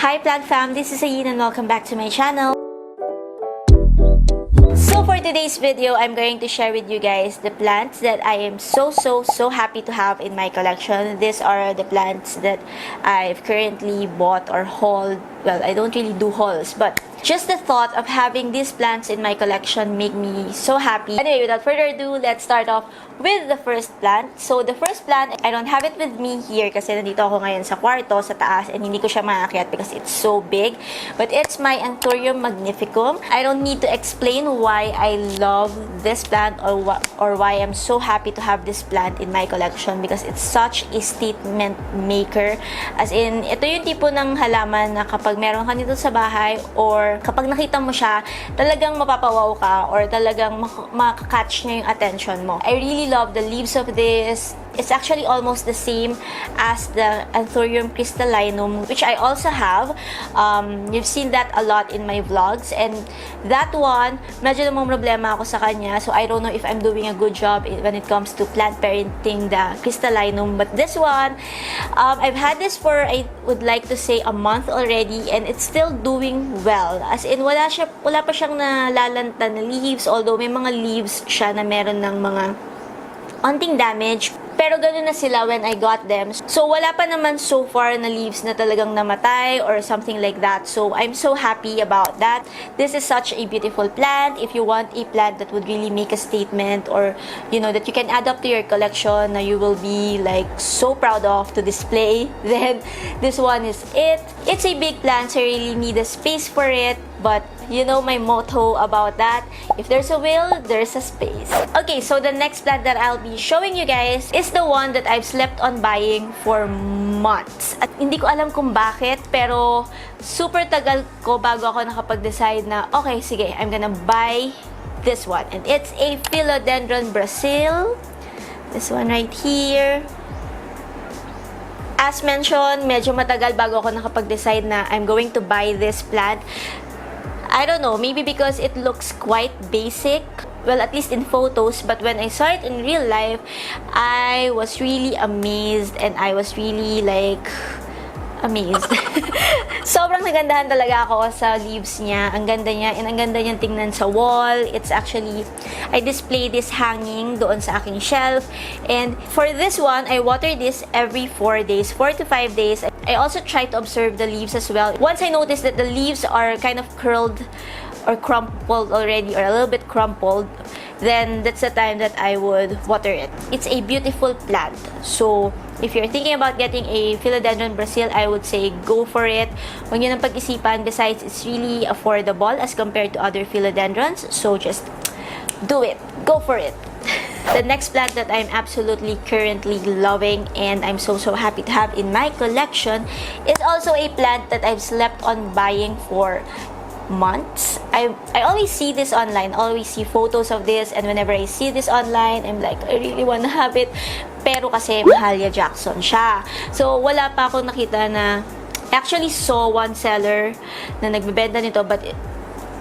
Hi plant fam, this is Ayin and welcome back to my channel. So for today's video, I'm going to share with you guys the plants that I am so happy to have in my collection. These are the plants that I've currently bought or hauled. Well, I don't really do hauls, but just the thought of having these plants in my collection make me so happy. Anyway, without further ado, let's start off with the first plant. So the first plant, I don't have it with me here kasi nandito ako ngayon sa kwarto, sa taas, and hindi ko siya maakyat because it's so big. But it's my Anthurium magnificum. I don't need to explain why I love this plant or why I'm so happy to have this plant in my collection because it's such a statement maker. As in, ito yung tipo ng halaman na kapag meron ka nito sa bahay or kapag nakita mo siya, talagang mapapawaw ka or talagang makakatch niya yung attention mo. I really love the leaves of this. It's actually almost the same as the Anthurium crystallinum, which I also have. You've seen that a lot in my vlogs, and that one, medyo namang problema ako sa kanya, so I don't know if I'm doing a good job when it comes to plant parenting the crystallinum. But this one, I've had this for, I would like to say, a month already, and it's still doing well. As in, wala pa siyang nalalanta na leaves, although may mga leaves siya na meron ng mga onting damage. Pero ganun na sila when I got them. So, wala pa naman so far na leaves na talagang namatay or something like that. So, I'm so happy about that. This is such a beautiful plant. If you want a plant that would really make a statement or, you know, that you can add up to your collection na you will be like so proud of to display, then this one is it. It's a big plant, so you really need a space for it. But you know my motto about that, if there's a will, there's a space. Okay, so the next plant that I'll be showing you guys is the one that I've slept on buying for months. At hindi ko alam kung bakit, pero super tagal ko bago ako nakapag-decide na, okay, sige, I'm gonna buy this one. And it's a Philodendron brasil. This one right here. As mentioned, medyo matagal bago ako nakapag-decide na I'm going to buy this plant. I don't know, maybe because it looks quite basic, well, at least in photos, but when I saw it in real life, I was really amazed and I was really like amazed. Sobrang nagandahan talaga ako sa leaves niya. Ang ganda niya, and ang ganda niyang tingnan sa wall. It's actually, I display this hanging doon sa aking shelf. And for this one, I water this every 4 days, 4 to 5 days. I also try to observe the leaves as well. Once I notice that the leaves are kind of curled or crumpled already or a little bit crumpled, then that's the time that I would water it. It's a beautiful plant. So, if you're thinking about getting a Philodendron brasil, I would say go for it. Huwag niyo nang pag-isipan. Besides, it's really affordable as compared to other philodendrons. So, just do it. Go for it. The next plant that I'm absolutely currently loving and I'm so happy to have in my collection is also a plant that I've slept on buying for months. I always see this online, always see photos of this, and whenever I see this online, I'm like, I really wanna have it. Pero kasi Mahalia Jackson siya. So, wala pa akong nakita na, I actually saw one seller na nagbebenta nito, but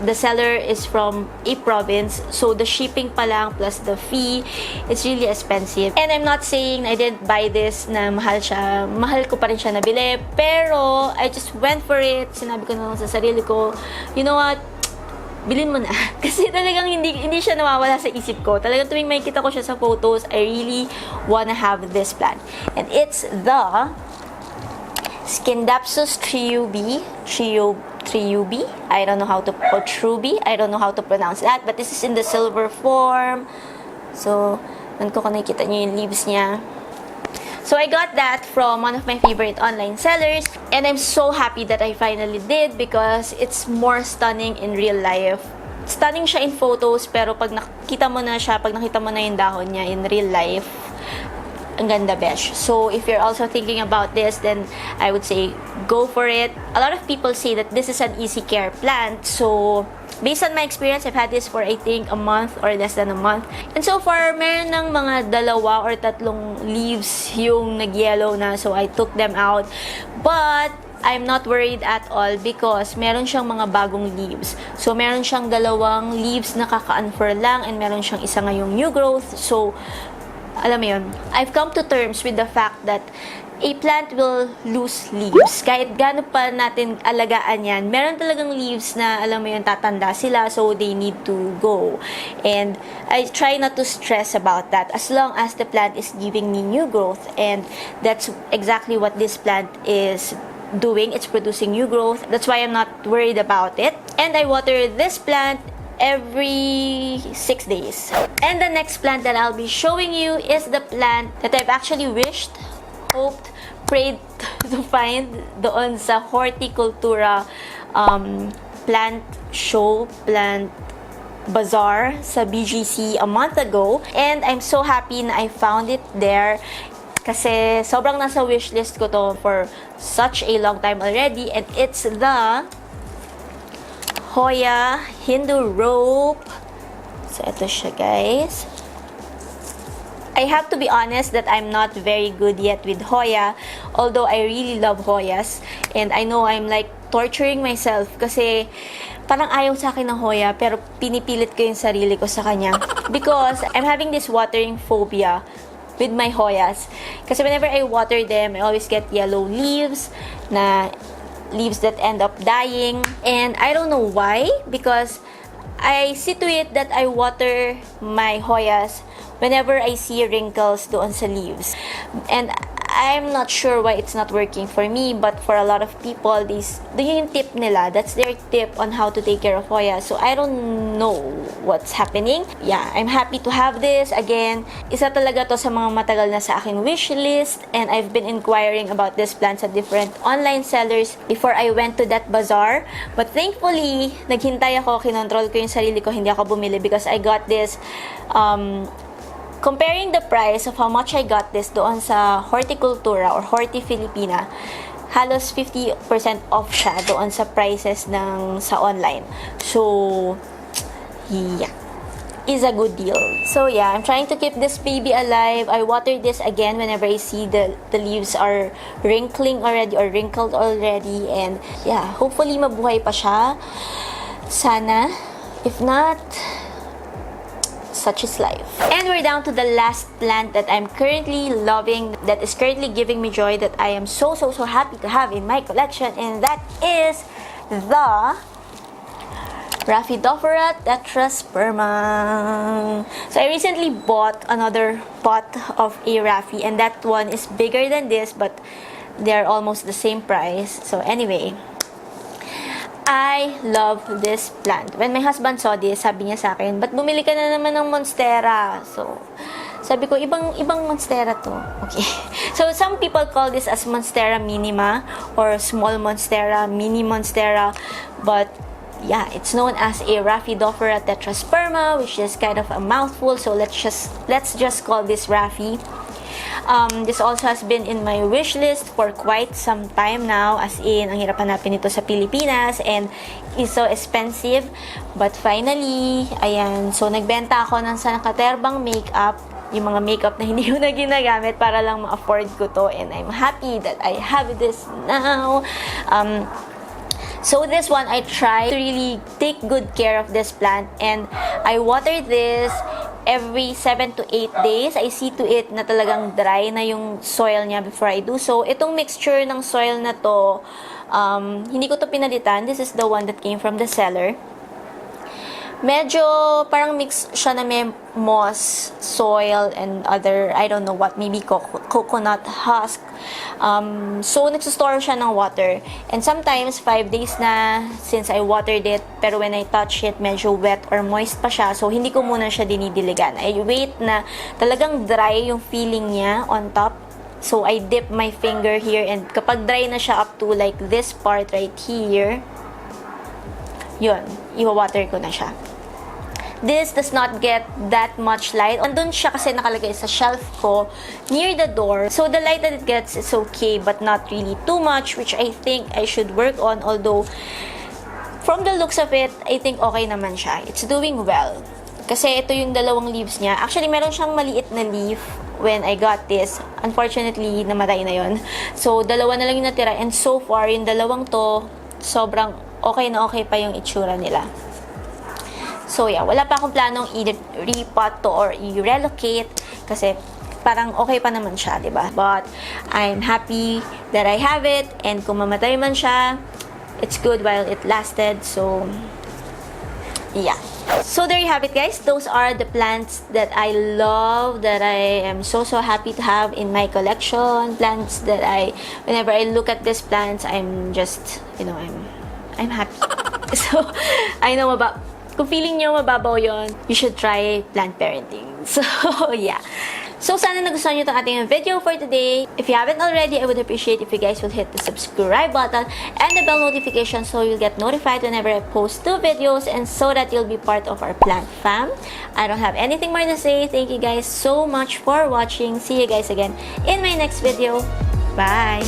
the seller is from a province, so the shipping pa lang plus the fee, it's really expensive. And I'm not saying I didn't buy this na mahal siya. Mahal ko pa rin siya nabili. Pero, I just went for it. Sinabi ko na lang sa sarili ko, you know what? Bilhin mo na. Kasi talagang hindi siya nawawala sa isip ko. Talagang tuwing makikita ko siya sa photos, I really wanna have this plant. And it's the Scindapsus treubii. Treubii. I don't know how to, or treubii. I don't know how to pronounce that. But this is in the silver form. So, kung nakikita niyo yung leaves niya. So, I got that from one of my favorite online sellers. And I'm so happy that I finally did because it's more stunning in real life. Stunning siya in photos, pero pag nakita mo na siya, pag nakita mo na yung dahon niya in real life, ang ganda besh. So, if you're also thinking about this, then I would say go for it. A lot of people say that this is an easy care plant. So, based on my experience, I've had this for I think a month or less than a month. And so far, meron ng mga 2 or 3 leaves yung nag-yellow na. So, I took them out. But, I'm not worried at all because meron siyang mga bagong leaves. So, meron siyang 2 leaves na kaka-unfurl lang and meron siyang isa ngayong new growth. So, alam mo yun, I've come to terms with the fact that a plant will lose leaves. Kahit gaano pa natin alagaan yan, meron talagang leaves na, alam mo yun, tatanda sila, so they need to go. And I try not to stress about that as long as the plant is giving me new growth. And that's exactly what this plant is doing. It's producing new growth. That's why I'm not worried about it. And I water this plant every 6 days. And the next plant that I'll be showing you is the plant that I've actually wished, hoped, prayed to find doon sa horticultura plant show, plant bazaar sa BGC a month ago. And I'm so happy na I found it there kasi sobrang nasa wishlist ko to for such a long time already. And it's the Hoya Hindu rope. So, ito siya, guys. I have to be honest that I'm not very good yet with Hoya, although I really love Hoyas. And I know I'm like torturing myself kasi parang ayaw sa akin ng Hoya, pero pinipilit ko yung sarili ko sa kanya. Because I'm having this watering phobia with my Hoyas. Kasi whenever I water them, I always get yellow leaves that end up dying. And I don't know why, because I see to it that I water my Hoyas whenever I see wrinkles doon sa leaves. And I'm not sure why it's not working for me, but for a lot of people, yung tip nila, that's their tip on how to take care of Hoya. So I don't know what's happening. Yeah, I'm happy to have this. Again, isa talaga to sa mga matagal na sa aking wish list, and I've been inquiring about this plant sa different online sellers before I went to that bazaar. But thankfully, naghintay ako, kinontrol ko yung sarili ko, hindi ako bumili because I got this comparing the price of how much I got this doon sa Horticultura or Horti Filipina, halos 50% off siya doon sa prices sa online. So, yeah, is a good deal. So, yeah, I'm trying to keep this baby alive. I water this again whenever I see the leaves are wrinkling already or wrinkled already. And, yeah, hopefully mabuhay pa siya. Sana. If not, such is life. And we're down to the last plant that I'm currently loving, that is currently giving me joy, that I am so happy to have in my collection, and that is the Rhaphidophora tetrasperma. So I recently bought another pot of a Rhaphi, and that one is bigger than this, but they're almost the same price. So anyway, I love this plant. When my husband saw this, sabi niya sa akin, "Ba't bumili ka na naman ng Monstera?" So, sabi ko, ibang Monstera to. Okay. So, some people call this as Monstera minima or small Monstera, mini Monstera. But, yeah, it's known as a Rhaphidophora tetrasperma, which is kind of a mouthful. So, let's just call this Rhaphi. This also has been in my wish list for quite some time now, as in, ang hirap hanapin ito sa Pilipinas and is so expensive. But finally, ayan, so nagbenta ako ng sa nakaterbang makeup, yung mga makeup na hindi ko na ginagamit para lang ma-afford ko to, and I'm happy that I have this now. So this one, I try to really take good care of this plant, and I water this every 7 to 8 days. I see to it na talagang dry na yung soil niya before I do so. Itong mixture ng soil na to, hindi ko to pinalitan. This is the one that came from the seller. Medyo parang mix siya na may moss, soil, and other, I don't know what, maybe coconut husk. So, nagsustore siya ng water. And sometimes, 5 days na since I watered it, pero when I touch it, medyo wet or moist pa siya. So, hindi ko muna siya dinidiligan. I wait na talagang dry yung feeling niya on top. So, I dip my finger here, and kapag dry na siya up to like this part right here, yun, i-water ko na siya. This does not get that much light. Andun siya kasi nakalagay sa shelf ko near the door. So, the light that it gets is okay, but not really too much, which I think I should work on. Although, from the looks of it, I think okay naman siya. It's doing well. Kasi ito yung dalawang leaves niya. Actually, meron siyang maliit na leaf when I got this. Unfortunately, namatay na yon. So, dalawa na lang yung natira. And so far, yung dalawang to, sobrang okay na okay pa yung itsura nila. So, yeah, wala pa akong planong i-repot to or i-relocate kasi parang okay pa naman siya, diba? But I'm happy that I have it, and kung mamatay man siya, it's good while it lasted. So yeah. So there you have it, guys. Those are the plants that I love, that I am so happy to have in my collection. Plants that whenever I look at these plants, I'm just, you know, I'm happy. So I know about, kung feeling nyo mababaw yon, you should try plant parenting. So yeah. So, sana nagustuhan nyo itong ating video for today. If you haven't already, I would appreciate if you guys will hit the subscribe button and the bell notification so you'll get notified whenever I post new videos, and so that you'll be part of our plant fam. I don't have anything more to say. Thank you guys so much for watching. See you guys again in my next video. Bye!